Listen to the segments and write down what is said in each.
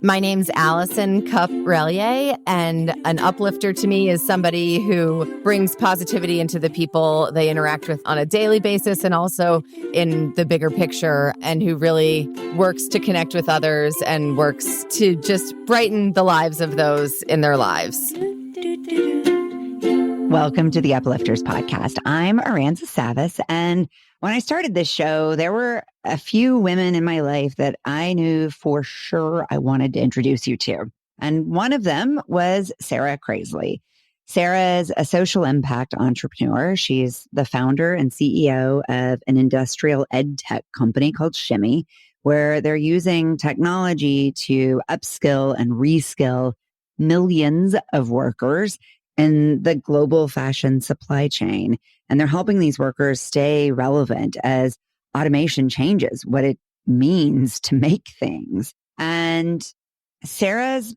My name's Allison Cup-Relier, and an uplifter to me is somebody who brings positivity into the people they interact with on a daily basis and also in the bigger picture, and who really works to connect with others and works to just brighten the lives of those in their lives. Welcome to the Uplifters podcast. I'm Aranza Savas, and when I started this show, there were a few women in my life that I knew for sure I wanted to introduce you to. And one of them was Sarah Krasley. Sarah is a social impact entrepreneur. She's the founder and CEO of an industrial ed tech company called Shimmy, where they're using technology to upskill and reskill millions of workers in the global fashion supply chain. And they're helping these workers stay relevant as automation changes what it means to make things. And Sarah's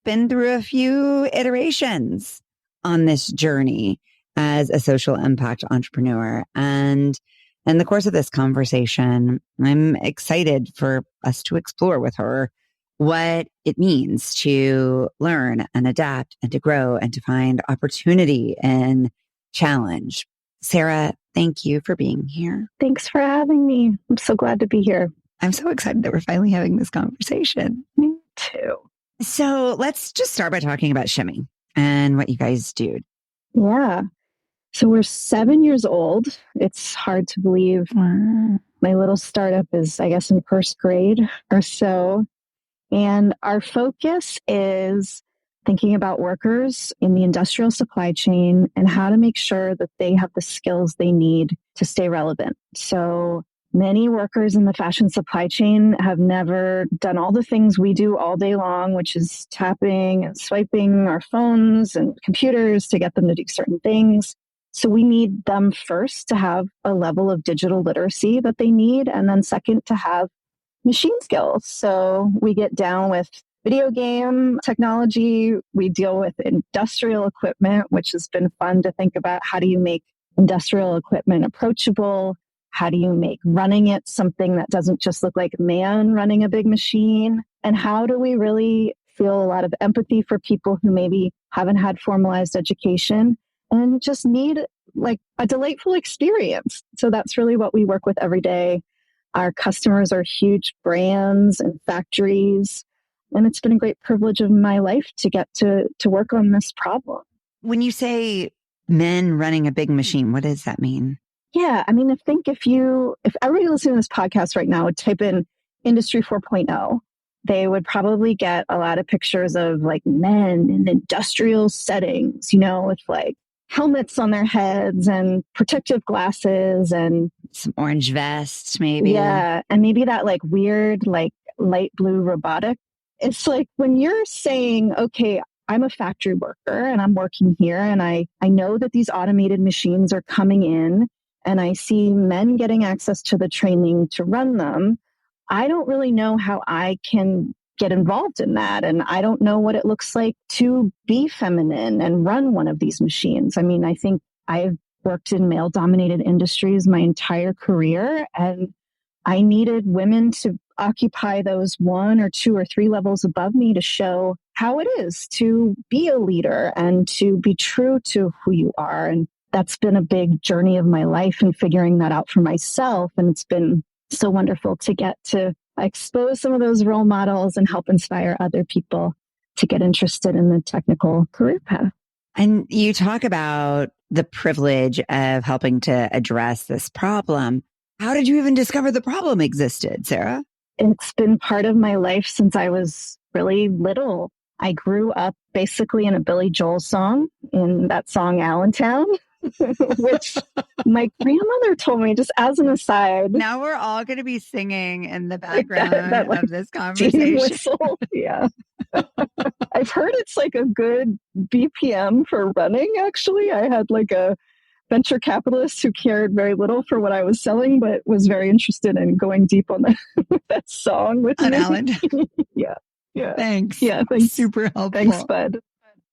been through a few iterations on this journey as a social impact entrepreneur. And in the course of this conversation, I'm excited for us to explore with her what it means to learn and adapt and to grow and to find opportunity and challenge. Sarah, thank you for being here. Thanks for having me. I'm so glad to be here. I'm so excited that we're finally having this conversation. Me too. So let's just start by talking about Shimmy and what you guys do. Yeah. So we're 7 years old. It's hard to believe. My little startup is, I guess, in first grade or so. And our focus is thinking about workers in the industrial supply chain and how to make sure that they have the skills they need to stay relevant. So many workers in the fashion supply chain have never done all the things we do all day long, which is tapping and swiping our phones and computers to get them to do certain things. So we need them first to have a level of digital literacy that they need, and then second to have machine skills. So we get down with video game technology. We deal with industrial equipment, which has been fun to think about. How do you make industrial equipment approachable? How do you make running it something that doesn't just look like a man running a big machine? And how do we really feel a lot of empathy for people who maybe haven't had formalized education and just need like a delightful experience? So that's really what we work with every day. Our customers are huge brands and factories, and it's been a great privilege of my life to get to work on this problem. When you say men running a big machine, what does that mean? Yeah, I mean, I think if everybody listening to this podcast right now would type in Industry 4.0, they would probably get a lot of pictures of like men in industrial settings, with like helmets on their heads and protective glasses and some orange vests, maybe. Yeah. And maybe that like weird, like light blue robotic. It's like when you're saying, okay, I'm a factory worker and I'm working here and I know that these automated machines are coming in and I see men getting access to the training to run them. I don't really know how I can get involved in that. And I don't know what it looks like to be feminine and run one of these machines. I mean, I think I've worked in male-dominated industries my entire career, and I needed women to occupy those 1 or 2 or 3 levels above me to show how it is to be a leader and to be true to who you are. And that's been a big journey of my life and figuring that out for myself. And it's been so wonderful to get to expose some of those role models and help inspire other people to get interested in the technical career path. And you talk about the privilege of helping to address this problem. How did you even discover the problem existed, Sarah? It's been part of my life since I was really little. I grew up basically in a Billy Joel song, in that song Allentown, which my grandmother told me, just as an aside. Now we're all going to be singing in the background that, like, of this conversation. Whistle. Yeah. I've heard it's like a good BPM for running, actually. I had like a venture capitalist who cared very little for what I was selling, but was very interested in going deep on that song with me. Allentown. Yeah. Thanks. Yeah, thanks. Super helpful. Thanks, bud.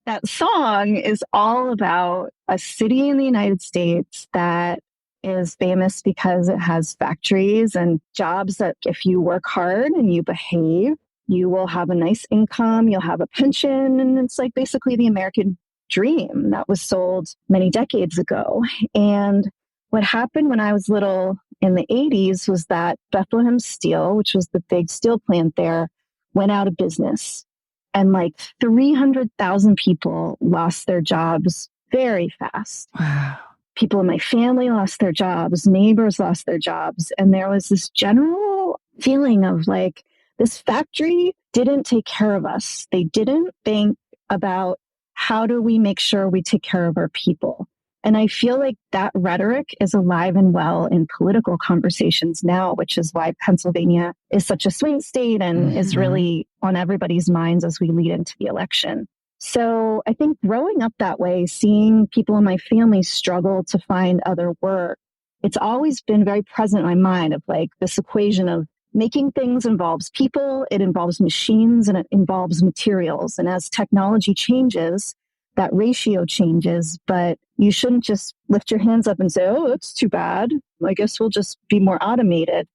That song is all about a city in the United States that is famous because it has factories and jobs that if you work hard and you behave, you will have a nice income, you'll have a pension. And it's like basically the American dream that was sold many decades ago. And what happened when I was little in the 80s was that Bethlehem Steel, which was the big steel plant there, went out of business. And like 300,000 people lost their jobs very fast. Wow. People in my family lost their jobs, neighbors lost their jobs. And there was this general feeling of like, this factory didn't take care of us. They didn't think about how do we make sure we take care of our people. And I feel like that rhetoric is alive and well in political conversations now, which is why Pennsylvania is such a swing state and is really on everybody's minds as we lead into the election. So I think growing up that way, seeing people in my family struggle to find other work, it's always been very present in my mind of like this equation of making things involves people, it involves machines, and it involves materials. And as technology changes, that ratio changes, but you shouldn't just lift your hands up and say, oh, that's too bad. I guess we'll just be more automated.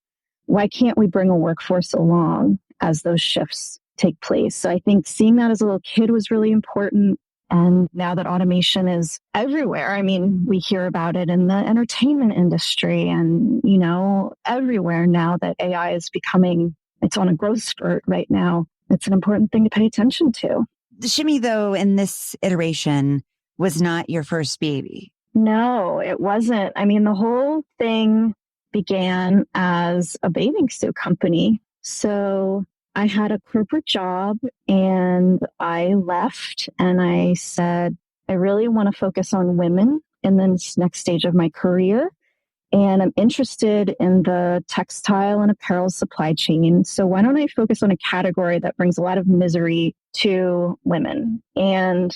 Why can't we bring a workforce along as those shifts take place? So I think seeing that as a little kid was really important. And now that automation is everywhere, I mean, we hear about it in the entertainment industry and, you know, everywhere now that AI is becoming, it's on a growth spurt right now. It's an important thing to pay attention to. The shimmy, though, in this iteration was not your first baby. No, it wasn't. I mean, the whole thing began as a bathing suit company. So I had a corporate job and I left and I said, I really want to focus on women in this next stage of my career. And I'm interested in the textile and apparel supply chain. So why don't I focus on a category that brings a lot of misery to women? And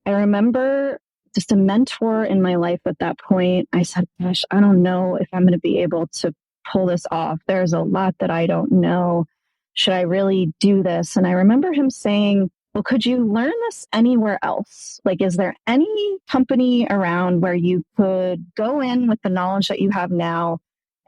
I remember just a mentor in my life at that point. I said, gosh, I don't know if I'm going to be able to pull this off. There's a lot that I don't know. Should I really do this? And I remember him saying, well, could you learn this anywhere else? Like, is there any company around where you could go in with the knowledge that you have now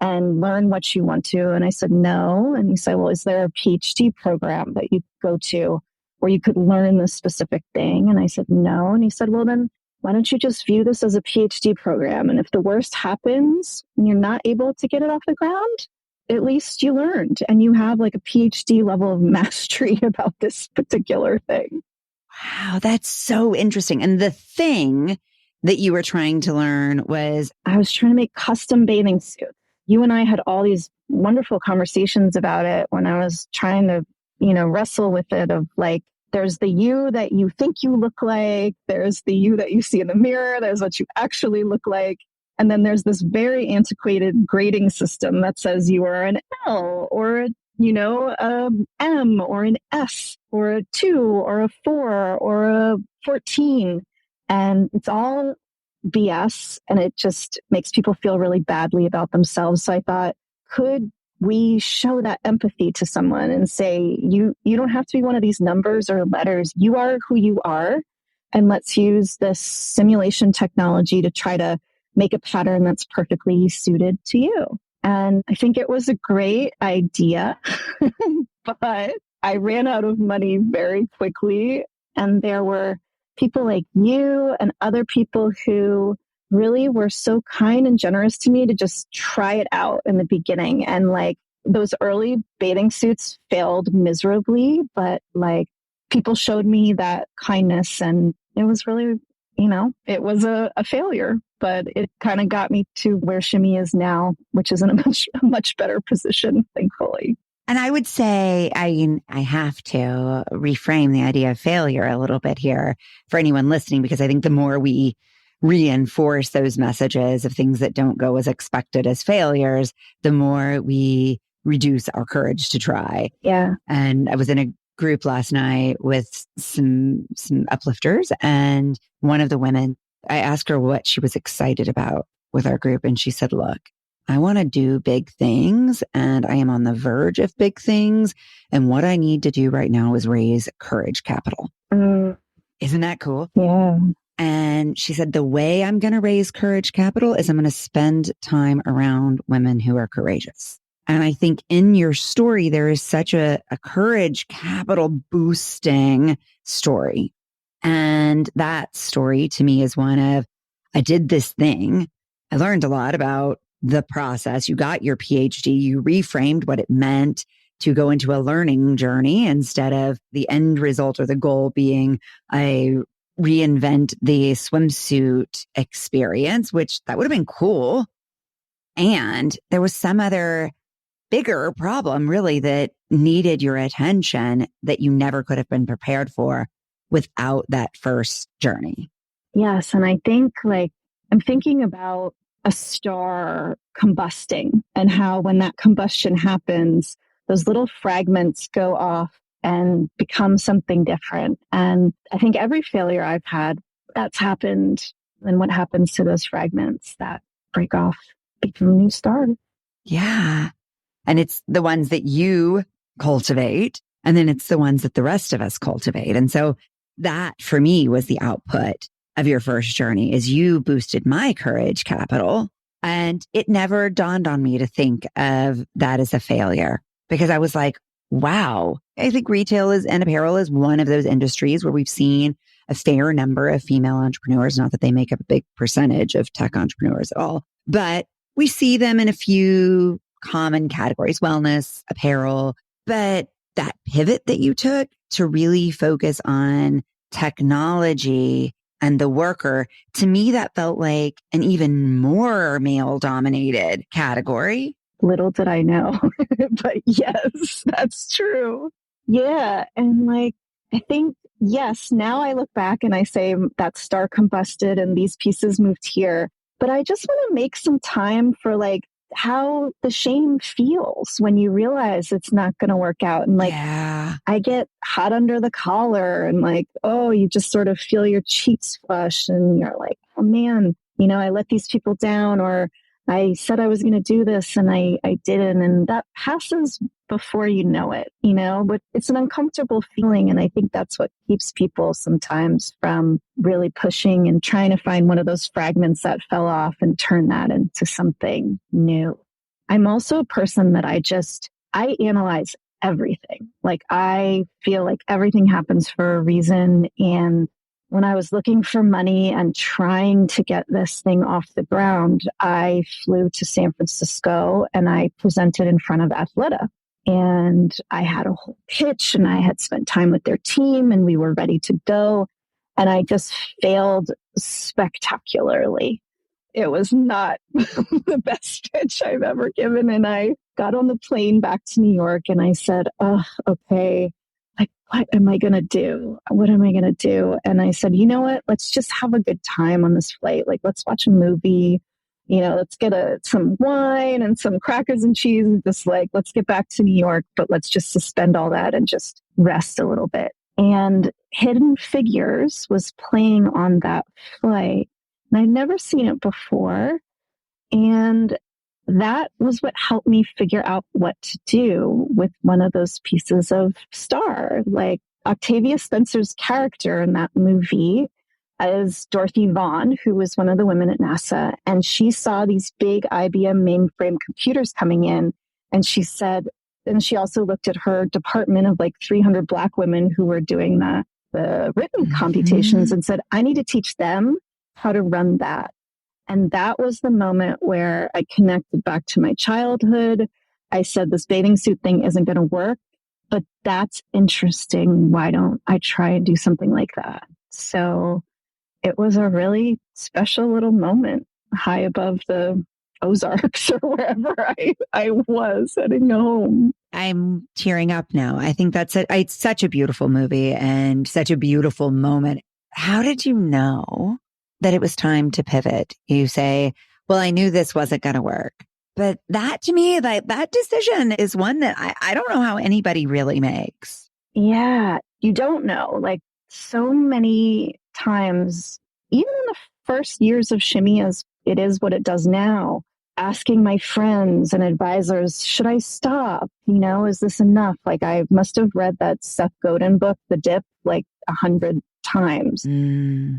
and learn what you want to? And I said, no. And he said, well, is there a PhD program that you go to where you could learn this specific thing? And I said, no. And he said, well, then why don't you just view this as a PhD program? And if the worst happens and you're not able to get it off the ground, at least you learned and you have like a PhD level of mastery about this particular thing. Wow, that's so interesting. And the thing that you were trying to learn was? I was trying to make custom bathing suits. You and I had all these wonderful conversations about it when I was trying to, wrestle with it of like, there's the you that you think you look like, there's the you that you see in the mirror, there's what you actually look like. And then there's this very antiquated grading system that says you are an L or a M or an S or a 2 or a 4 or a 14. And it's all BS. And it just makes people feel really badly about themselves. So I thought, could we show that empathy to someone and say, you don't have to be one of these numbers or letters. You are who you are. And let's use this simulation technology to try to make a pattern that's perfectly suited to you. And I think it was a great idea, but I ran out of money very quickly. And there were people like you and other people who really were so kind and generous to me to just try it out in the beginning. And like those early bathing suits failed miserably, but like people showed me that kindness and it was really, it was a failure, but it kind of got me to where Shimmy is now, which is in a much better position, thankfully. And I would say, I have to reframe the idea of failure a little bit here for anyone listening, because I think the more we reinforce those messages of things that don't go as expected as failures, the more we reduce our courage to try. Yeah. And I was in a group last night with some uplifters, and one of the women, I asked her what she was excited about with our group. And she said, look, I want to do big things and I am on the verge of big things. And what I need to do right now is raise courage capital. Isn't that cool? Yeah. And she said, the way I'm going to raise courage capital is I'm going to spend time around women who are courageous. And I think in your story, there is such a courage capital boosting story. And that story to me is one of, I did this thing. I learned a lot about the process. You got your PhD, you reframed what it meant to go into a learning journey instead of the end result or the goal being a reinvent the swimsuit experience, which that would have been cool. And there was some other bigger problem really that needed your attention that you never could have been prepared for without that first journey. Yes. And I think I'm thinking about a star combusting and how when that combustion happens, those little fragments go off and become something different. And I think every failure I've had, that's happened. And what happens to those fragments that break off, become a new star? Yeah. And it's the ones that you cultivate, and then it's the ones that the rest of us cultivate. And so that for me was the output of your first journey is you boosted my courage capital. And it never dawned on me to think of that as a failure because I was like, wow, I think retail and apparel is one of those industries where we've seen a fair number of female entrepreneurs, not that they make up a big percentage of tech entrepreneurs at all, but we see them in a few common categories, wellness, apparel, but that pivot that you took to really focus on technology and the worker, to me, that felt like an even more male dominated category. Little did I know, but yes, that's true. Yeah. And I think, yes, now I look back and I say that star combusted and these pieces moved here, but I just want to make some time for how the shame feels when you realize it's not going to work out. And yeah. I get hot under the collar and oh, you just sort of feel your cheeks flush and you're like, oh man, I let these people down, or I said I was going to do this and I didn't. And that passes before you know it, but it's an uncomfortable feeling. And I think that's what keeps people sometimes from really pushing and trying to find one of those fragments that fell off and turn that into something new. I'm also a person that I analyze everything. I feel like everything happens for a reason. And when I was looking for money and trying to get this thing off the ground, I flew to San Francisco and I presented in front of Athleta. And I had a whole pitch and I had spent time with their team and we were ready to go. And I just failed spectacularly. It was not the best pitch I've ever given. And I got on the plane back to New York and I said, oh, okay. What am I going to do? What am I going to do? And I said, you know what? Let's just have a good time on this flight. Let's watch a movie. Let's get some wine and some crackers and cheese. And just let's get back to New York, but let's just suspend all that and just rest a little bit. And Hidden Figures was playing on that flight. And I'd never seen it before. And that was what helped me figure out what to do with one of those pieces of Star. Octavia Spencer's character in that movie is Dorothy Vaughan, who was one of the women at NASA. And she saw these big IBM mainframe computers coming in. And she said, and she also looked at her department of 300 Black women who were doing the written computations and said, I need to teach them how to run that. And that was the moment where I connected back to my childhood. I said, this bathing suit thing isn't going to work, but that's interesting. Why don't I try and do something like that? So it was a really special little moment high above the Ozarks or wherever I was heading home. I'm tearing up now. I think it's such a beautiful movie and such a beautiful moment. How did you know that it was time to pivot? You say, well, I knew this wasn't going to work. But that to me, that decision is one that I don't know how anybody really makes. Yeah, you don't know. So many times, even in the first years of Shimmy as it is what it does now, asking my friends and advisors, should I stop? Is this enough? I must have read that Seth Godin book, The Dip, 100 times.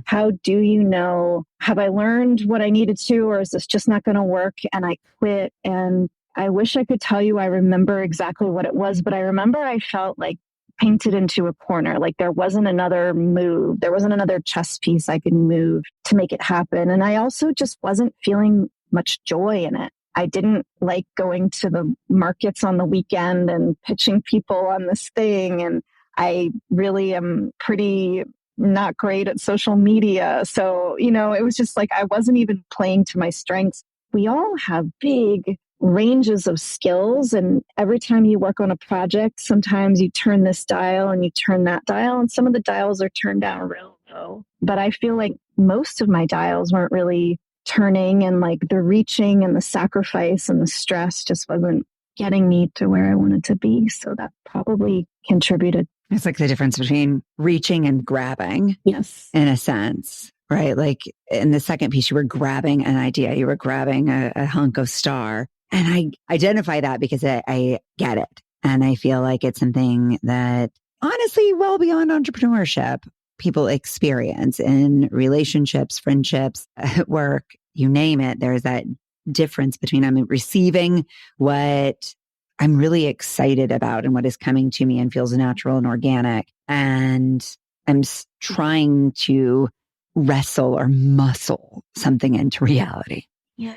How do you know, have I learned what I needed to, or is this just not going to work? And I quit. And I wish I could tell you I remember exactly what it was, but I remember I felt like painted into a corner. Like there wasn't another move. There wasn't another chess piece I could move to make it happen. And I also just wasn't feeling much joy in it. I didn't like going to the markets on the weekend and pitching people on this thing. And I really am pretty not great at social media. So, it was just like I wasn't even playing to my strengths. We all have big ranges of skills. And every time you work on a project, sometimes you turn this dial and you turn that dial. And some of the dials are turned down real low. But I feel like most of my dials weren't really turning, and like the reaching and the sacrifice and the stress just wasn't getting me to where I wanted to be. So that probably contributed. It's like the difference between reaching and grabbing. Yes. In a sense, right? Like in the second piece, you were grabbing an idea, you were grabbing a hunk of star. And I identify that because I get it. And I feel like it's something that honestly, well beyond entrepreneurship, people experience in relationships, friendships, at work, you name it. There's that difference between I'm receiving what I'm really excited about and what is coming to me and feels natural and organic. And I'm trying to wrestle or muscle something into reality. Yeah.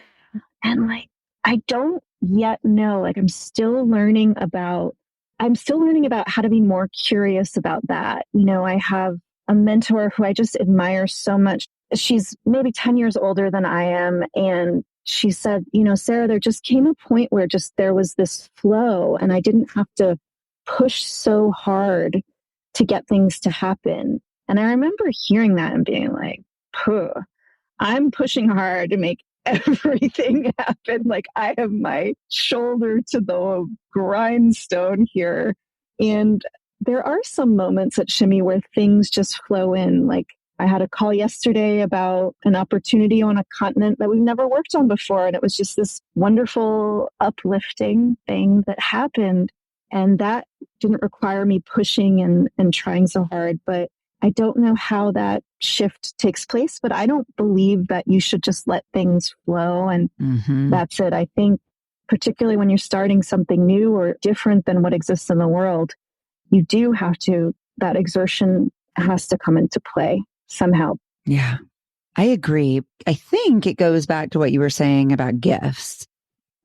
And like, I don't yet know, like I'm still learning about how to be more curious about that. I have a mentor who I just admire so much. She's maybe 10 years older than I am. And she said, Sarah, there just came a point where there was this flow and I didn't have to push so hard to get things to happen. And I remember hearing that and being like, I'm pushing hard to make everything happen. Like I have my shoulder to the grindstone here. And there are some moments at Shimmy where things just flow in. Like I had a call yesterday about an opportunity on a continent that we've never worked on before. And it was just this wonderful, uplifting thing that happened. And that didn't require me pushing and trying so hard. But I don't know how that shift takes place, but I don't believe that you should just let things flow. And that's it. I think particularly when you're starting something new or different than what exists in the world, you do have to, that exertion has to come into play somehow. Yeah, I agree. I think it goes back to what you were saying about gifts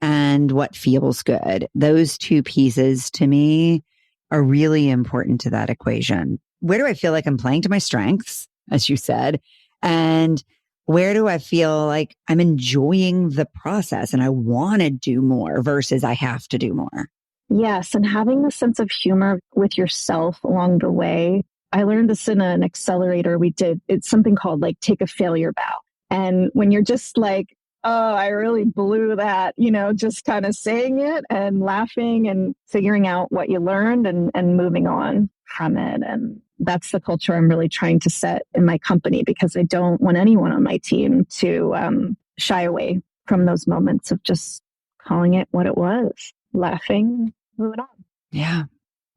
and what feels good. Those two pieces to me are really important to that equation. Where do I feel like I'm playing to my strengths, as you said? And where do I feel like I'm enjoying the process and I want to do more versus I have to do more? Yes. And having a sense of humor with yourself along the way. I learned this in an accelerator we did. It's something called like take a failure bow. And when you're just like, oh, I really blew that, just kind of saying it and laughing and figuring out what you learned and moving on from it. And that's the culture I'm really trying to set in my company, because I don't want anyone on my team to shy away from those moments of just calling it what it was, laughing, moving on. Yeah.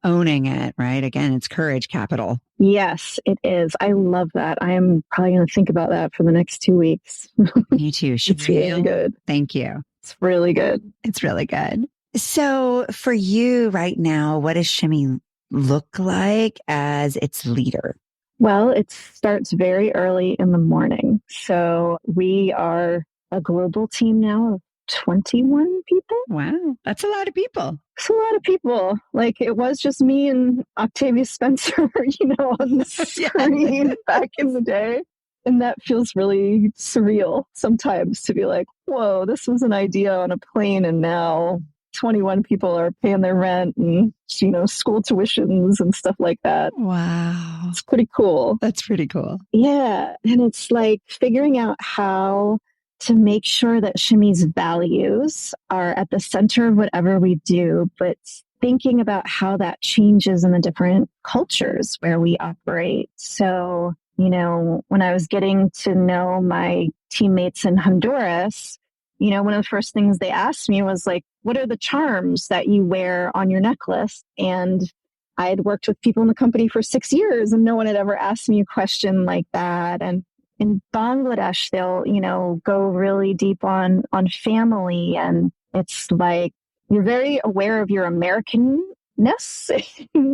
Owning it, right? Again, it's courage capital. Yes, it is. I love that. I am probably going to think about that for the next 2 weeks. Me too. It's really good. Thank you. It's really good. It's really good. So for you right now, what does Shimmy look like as its leader? Well, it starts very early in the morning. So we are a global team now of 21 people. Wow, that's a lot of people. It's a lot of people. Like it was just me and Octavia Spencer, on the screen back in the day. And that feels really surreal sometimes to be like, whoa, this was an idea on a plane and now 21 people are paying their rent and, school tuitions and stuff like that. Wow. It's pretty cool. That's pretty cool. Yeah. And it's like figuring out how to make sure that Shimmy's values are at the center of whatever we do, but thinking about how that changes in the different cultures where we operate. So, when I was getting to know my teammates in Honduras, one of the first things they asked me was like, what are the charms that you wear on your necklace? And I had worked with people in the company for 6 years and no one had ever asked me a question like that. And in Bangladesh, they'll, go really deep on family. And it's like you're very aware of your Americanness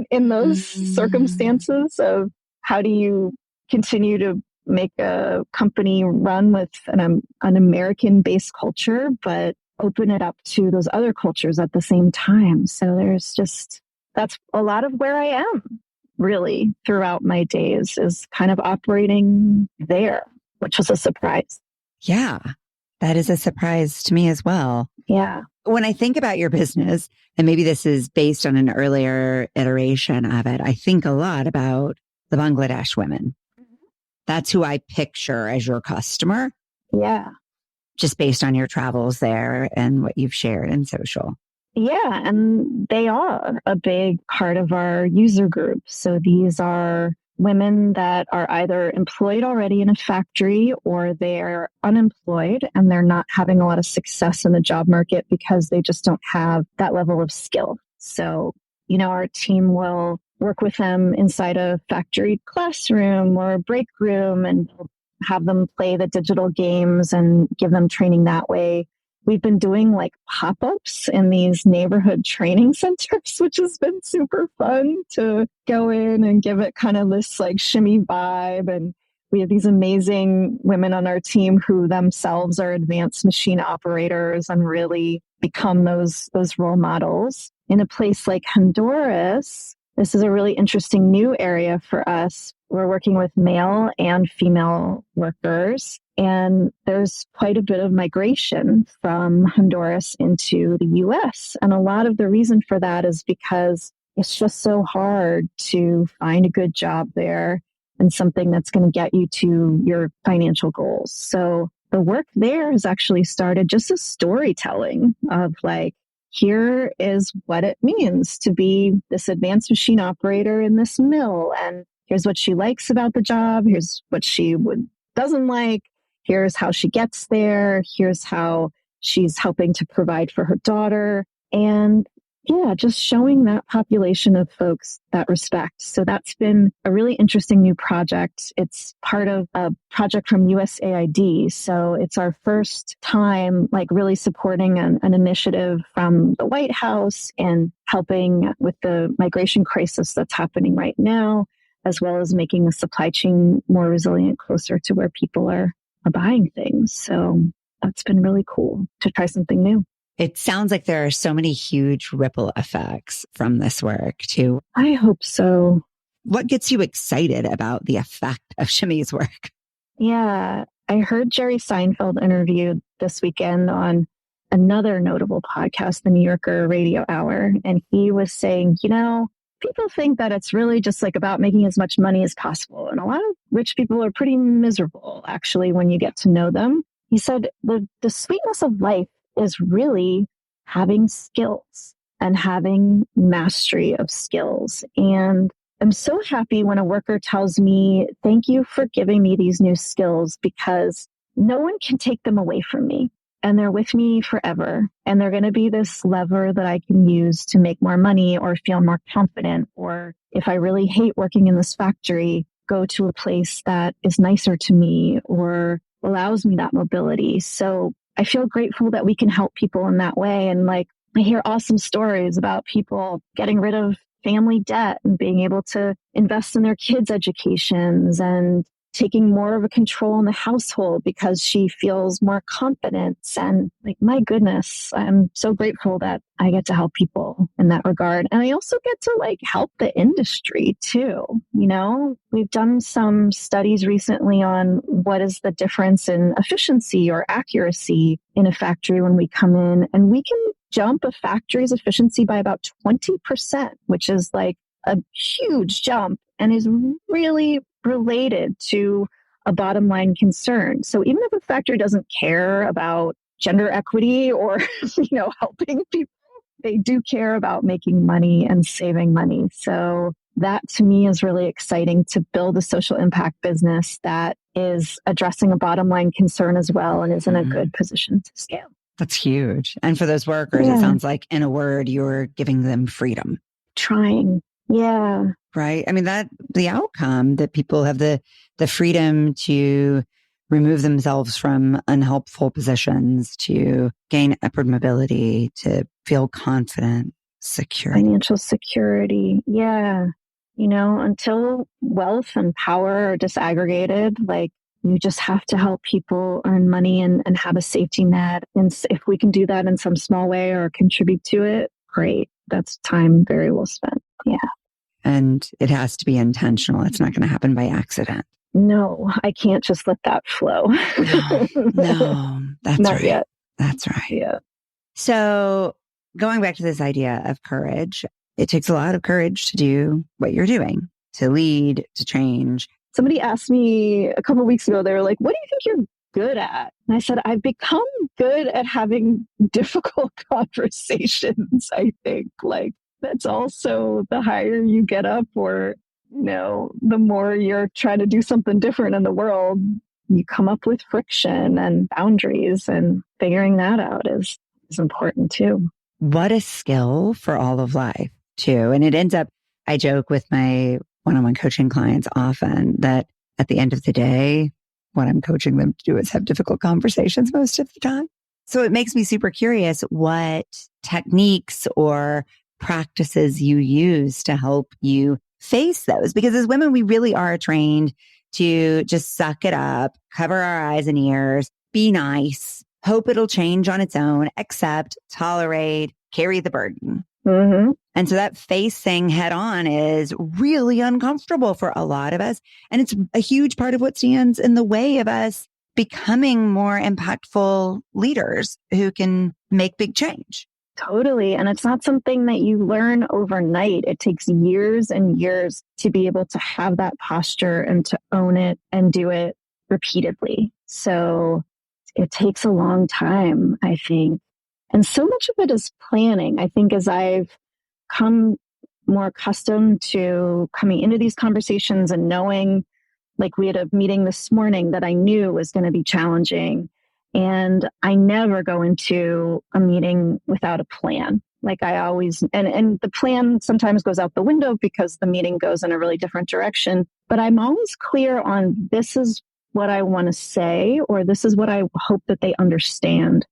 in those circumstances of how do you continue to make a company run with an American-based culture, but open it up to those other cultures at the same time. So that's a lot of where I am really throughout my days, is kind of operating there, which was a surprise. Yeah, that is a surprise to me as well. Yeah. When I think about your business, and maybe this is based on an earlier iteration of it, I think a lot about the Bangladesh women. That's who I picture as your customer. Yeah. Just based on your travels there and what you've shared in social. Yeah, and they are a big part of our user group. So these are women that are either employed already in a factory or they're unemployed and they're not having a lot of success in the job market because they just don't have that level of skill. So, our team will work with them inside a factory classroom or a break room and have them play the digital games and give them training that way. We've been doing like pop-ups in these neighborhood training centers, which has been super fun to go in and give it kind of this like shimmy vibe. And we have these amazing women on our team who themselves are advanced machine operators and really become those role models. In a place like Honduras, this is a really interesting new area for us. We're working with male and female workers, and there's quite a bit of migration from Honduras into the US. And a lot of the reason for that is because it's just so hard to find a good job there and something that's going to get you to your financial goals. So the work there has actually started just as storytelling of like, here is what it means to be this advanced machine operator in this mill. And here's what she likes about the job. Here's what she doesn't like. Here's how she gets there. Here's how she's helping to provide for her daughter. And yeah, just showing that population of folks that respect. So that's been a really interesting new project. It's part of a project from USAID. So it's our first time like really supporting an initiative from the White House and helping with the migration crisis that's happening right now, as well as making the supply chain more resilient, closer to where people are buying things. So that's been really cool to try something new. It sounds like there are so many huge ripple effects from this work too. I hope so. What gets you excited about the effect of Shimmy's work? Yeah, I heard Jerry Seinfeld interviewed this weekend on another notable podcast, the New Yorker Radio Hour. And he was saying, people think that it's really just like about making as much money as possible. And a lot of rich people are pretty miserable, actually, when you get to know them. He said the sweetness of life is really having skills and having mastery of skills. And I'm so happy when a worker tells me, thank you for giving me these new skills because no one can take them away from me. And they're with me forever. And they're going to be this lever that I can use to make more money or feel more confident. Or if I really hate working in this factory, go to a place that is nicer to me or allows me that mobility. So I feel grateful that we can help people in that way. And like, I hear awesome stories about people getting rid of family debt and being able to invest in their kids' educations and taking more of a control in the household because she feels more confidence. And like, my goodness, I'm so grateful that I get to help people in that regard. And I also get to like help the industry too. We've done some studies recently on what is the difference in efficiency or accuracy in a factory when we come in, and we can jump a factory's efficiency by about 20%, which is like a huge jump and is really related to a bottom line concern. So even if a factory doesn't care about gender equity or, helping people, they do care about making money and saving money. So that to me is really exciting, to build a social impact business that is addressing a bottom line concern as well and is in a good position to scale. That's huge. And for those workers, It sounds like, in a word, you're giving them freedom. Trying. Yeah. Right. I mean, that the outcome that people have the freedom to remove themselves from unhelpful positions, to gain upward mobility, to feel confident, secure. Financial security. Yeah. Until wealth and power are disaggregated, like you just have to help people earn money and have a safety net. And if we can do that in some small way or contribute to it, great. That's time very well spent. Yeah. And it has to be intentional. It's not going to happen by accident. No, I can't just let that flow. No, that's Not right. yet. That's right. Yeah. So going back to this idea of courage, it takes a lot of courage to do what you're doing, to lead, to change. Somebody asked me a couple of weeks ago, they were like, what do you think you're good at? And I said, I've become good at having difficult conversations, I think. Like, that's also the higher you get up, or, the more you're trying to do something different in the world, you come up with friction and boundaries, and figuring that out is important too. What a skill for all of life, too. And it ends up, I joke with my one-on-one coaching clients often that at the end of the day, what I'm coaching them to do is have difficult conversations most of the time. So it makes me super curious what techniques or practices you use to help you face those. Because as women, we really are trained to just suck it up, cover our eyes and ears, be nice, hope it'll change on its own, accept, tolerate, carry the burden. Mm-hmm. And so that facing head on is really uncomfortable for a lot of us. And it's a huge part of what stands in the way of us becoming more impactful leaders who can make big change. Totally. And it's not something that you learn overnight. It takes years and years to be able to have that posture and to own it and do it repeatedly. So it takes a long time, I think. And so much of it is planning. I think as I've come more accustomed to coming into these conversations and knowing, like we had a meeting this morning that I knew was going to be challenging. And I never go into a meeting without a plan. Like I always, and the plan sometimes goes out the window because the meeting goes in a really different direction. But I'm always clear on this is what I want to say, or this is what I hope that they understand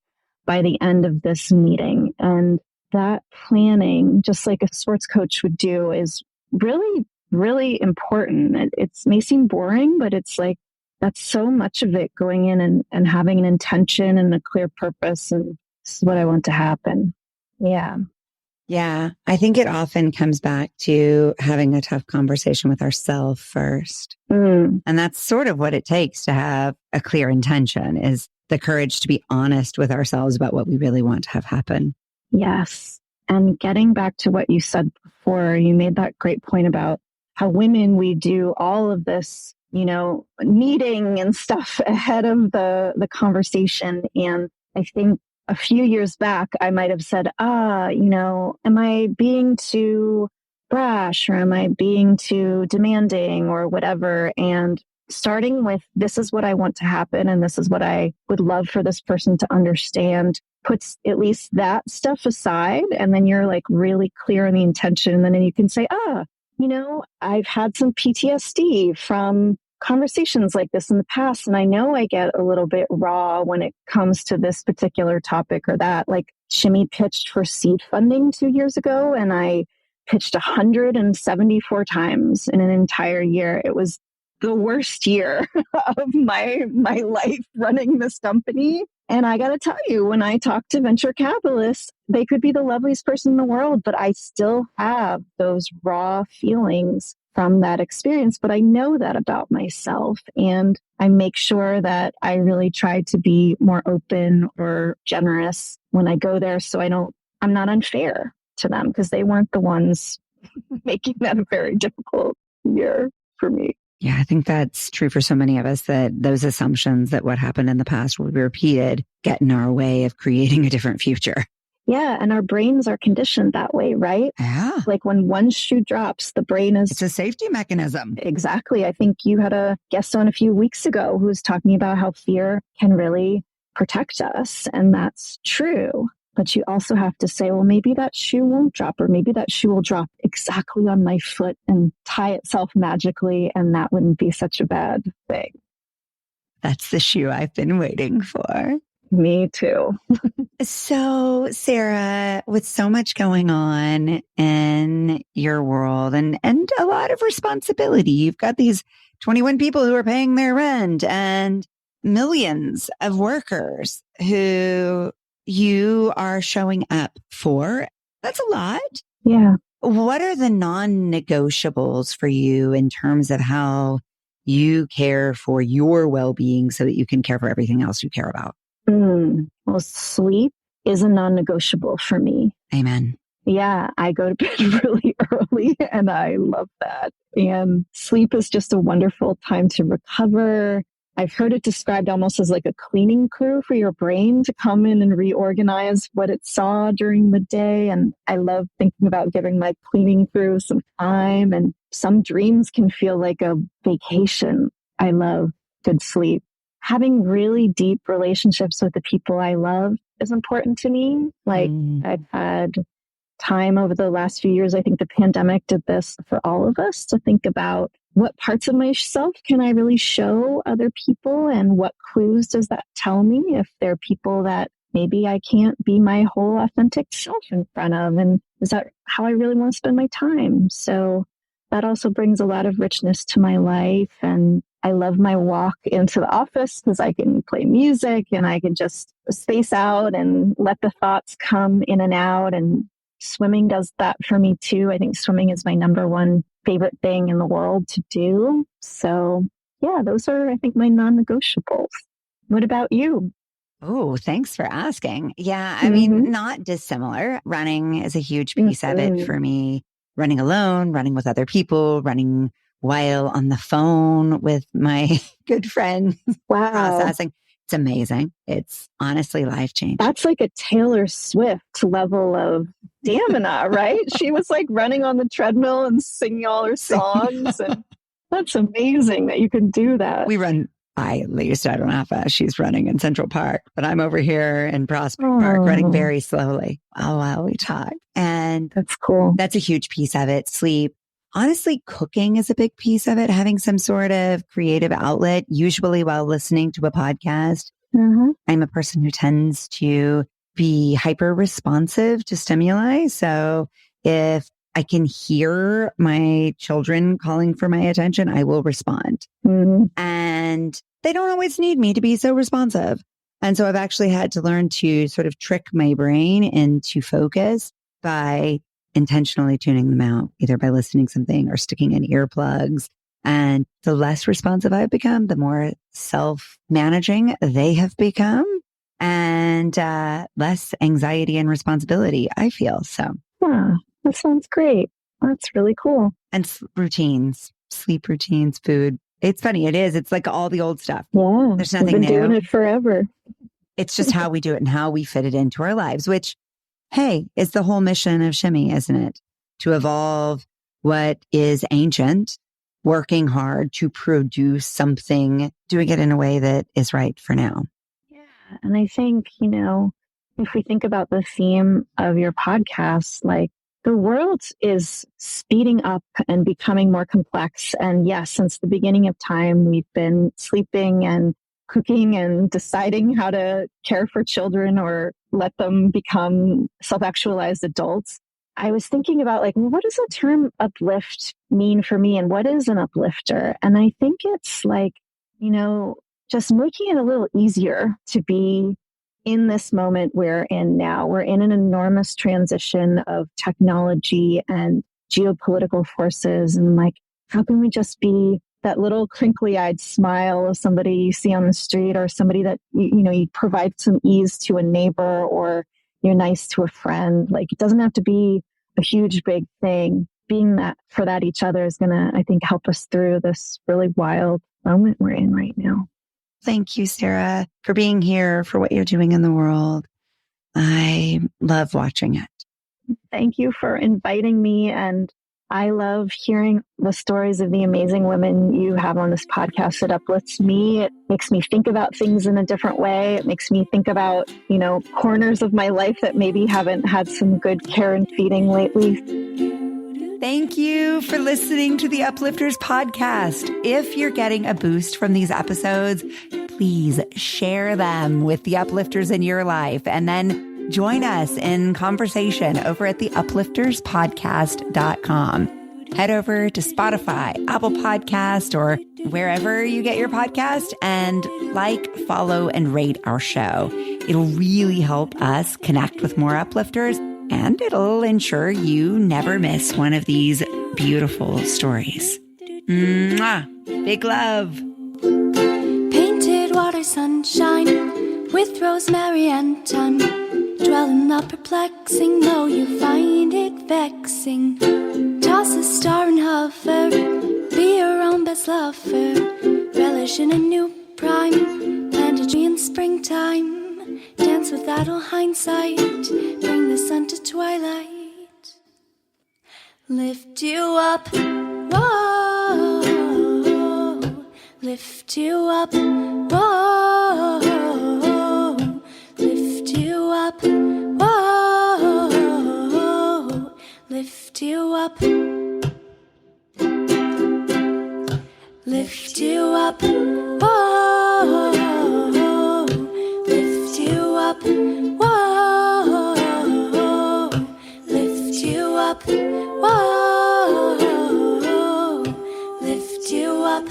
by the end of this meeting. And that planning, just like a sports coach would do, is really, really important. It may seem boring, but it's like, that's so much of it, going in and having an intention and a clear purpose. And this is what I want to happen. Yeah. Yeah. I think it often comes back to having a tough conversation with ourselves first. And that's sort of what it takes to have a clear intention, is the courage to be honest with ourselves about what we really want to have happen. Yes. And getting back to what you said before, you made that great point about how women, we do all of this, meeting and stuff ahead of the conversation. And I think a few years back, I might have said, am I being too brash, or am I being too demanding, or whatever? And starting with, this is what I want to happen, and this is what I would love for this person to understand, puts at least that stuff aside. And then you're like really clear on the intention. And then you can say, I've had some PTSD from conversations like this in the past. And I know I get a little bit raw when it comes to this particular topic or that. Like Shimmy pitched for seed funding 2 years ago, and I pitched 174 times in an entire year. It was the worst year of my life running this company. And I got to tell you, when I talk to venture capitalists, they could be the loveliest person in the world, but I still have those raw feelings from that experience. But I know that about myself, and I make sure that I really try to be more open or generous when I go there, so I'm not unfair to them, because they weren't the ones making that a very difficult year for me. Yeah, I think that's true for so many of us, that those assumptions that what happened in the past will be repeated get in our way of creating a different future. Yeah. And our brains are conditioned that way, right? Yeah. Like when one shoe drops, the brain is... It's a safety mechanism. Exactly. I think you had a guest on a few weeks ago who was talking about how fear can really protect us. And that's true. But you also have to say, well, maybe that shoe won't drop, or maybe that shoe will drop exactly on my foot and tie itself magically, and that wouldn't be such a bad thing. That's the shoe I've been waiting for. Me too. So, Sarah, with so much going on in your world and a lot of responsibility, you've got these 21 people who are paying their rent and millions of workers who you are showing up for. That's a lot. Yeah. What are the non-negotiables for you in terms of how you care for your well-being so that you can care for everything else you care about? Well, sleep is a non-negotiable for me. Amen. Yeah, I go to bed really early and I love that. And sleep is just a wonderful time to recover. I've heard it described almost as like a cleaning crew for your brain to come in and reorganize what it saw during the day. And I love thinking about giving my cleaning crew some time. And some dreams can feel like a vacation. I love good sleep. Having really deep relationships with the people I love is important to me. Like I've had time over the last few years. I think the pandemic did this for all of us to think about what parts of myself can I really show other people, and what clues does that tell me if they're people that maybe I can't be my whole authentic self in front of, and is that how I really want to spend my time? So that also brings a lot of richness to my life. And I love my walk into the office because I can play music and I can just space out and let the thoughts come in and out. And swimming does that for me too. I think swimming is my number one favorite thing in the world to do. So yeah, those are, I think, my non-negotiables. What about you? Oh, thanks for asking. Yeah, I mean, not dissimilar. Running is a huge piece of it for me. Running alone, running with other people, running while on the phone with my good friend. Wow. Processing. It's amazing. It's honestly life-changing. That's like a Taylor Swift level of stamina, right? She was like running on the treadmill and singing all her songs. And that's amazing that you can do that. We run, at least, I don't know how fast she's running in Central Park, but I'm over here in Prospect Park running very slowly while we talk. And that's cool. That's a huge piece of it. Sleep. Honestly, cooking is a big piece of it. Having some sort of creative outlet, usually while listening to a podcast. I'm a person who tends to be hyper responsive to stimuli. So if I can hear my children calling for my attention, I will respond. And they don't always need me to be so responsive. And so I've actually had to learn to sort of trick my brain into focus by intentionally tuning them out, either by listening to something or sticking in earplugs. And the less responsive I've become, the more self-managing they have become, and less anxiety and responsibility I feel. So, yeah, that sounds great. That's really cool. And routines, sleep routines, food. It's funny. It is. It's like all the old stuff. Yeah, there's nothing we've been new. doing it forever. It's just how we do it and how we fit it into our lives, which, hey, is the whole mission of Shimmy, isn't it? To evolve what is ancient, working hard to produce something, doing it in a way that is right for now. Yeah. And I think, if we think about the theme of your podcast, like the world is speeding up and becoming more complex. And yes, since the beginning of time, we've been sleeping and cooking and deciding how to care for children or let them become self-actualized adults. I was thinking about what does the term uplift mean for me, and what is an uplifter? And I think it's just making it a little easier to be in this moment we're in now. We're in an enormous transition of technology and geopolitical forces. And how can we just be that little crinkly-eyed smile of somebody you see on the street, or somebody that, you provide some ease to a neighbor, or you're nice to a friend. It doesn't have to be a huge, big thing. Being that for that each other is going to, I think, help us through this really wild moment we're in right now. Thank you, Sarah, for being here, for what you're doing in the world. I love watching it. Thank you for inviting me. And I love hearing the stories of the amazing women you have on this podcast. It uplifts me. It makes me think about things in a different way. It makes me think about, corners of my life that maybe haven't had some good care and feeding lately. Thank you for listening to the Uplifters podcast. If you're getting a boost from these episodes, please share them with the uplifters in your life, and then join us in conversation over at theuplifterspodcast.com. Head over to Spotify, Apple Podcast, or wherever you get your podcast, and follow, and rate our show. It'll really help us connect with more uplifters, and it'll ensure you never miss one of these beautiful stories. Mwah! Big love. Painted water sunshine with rosemary and thyme. Dwell in the perplexing, though you find it vexing. Toss a star and hover, be your own best lover. Relish in a new prime, plant a tree in springtime. Dance with idle hindsight, bring the sun to twilight. Lift you up, whoa. Lift you up, whoa. Lift you up, whoa. Lift you up. Lift you up, whoa. Lift you up, whoa. Lift you up, whoa. Lift you up.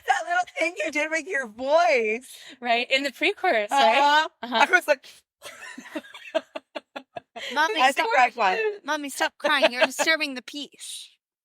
That little thing you did with your voice. Right? In the pre-chorus, right? I was like, Mommy, that's the correct one. Mommy, stop crying. You're disturbing the peace.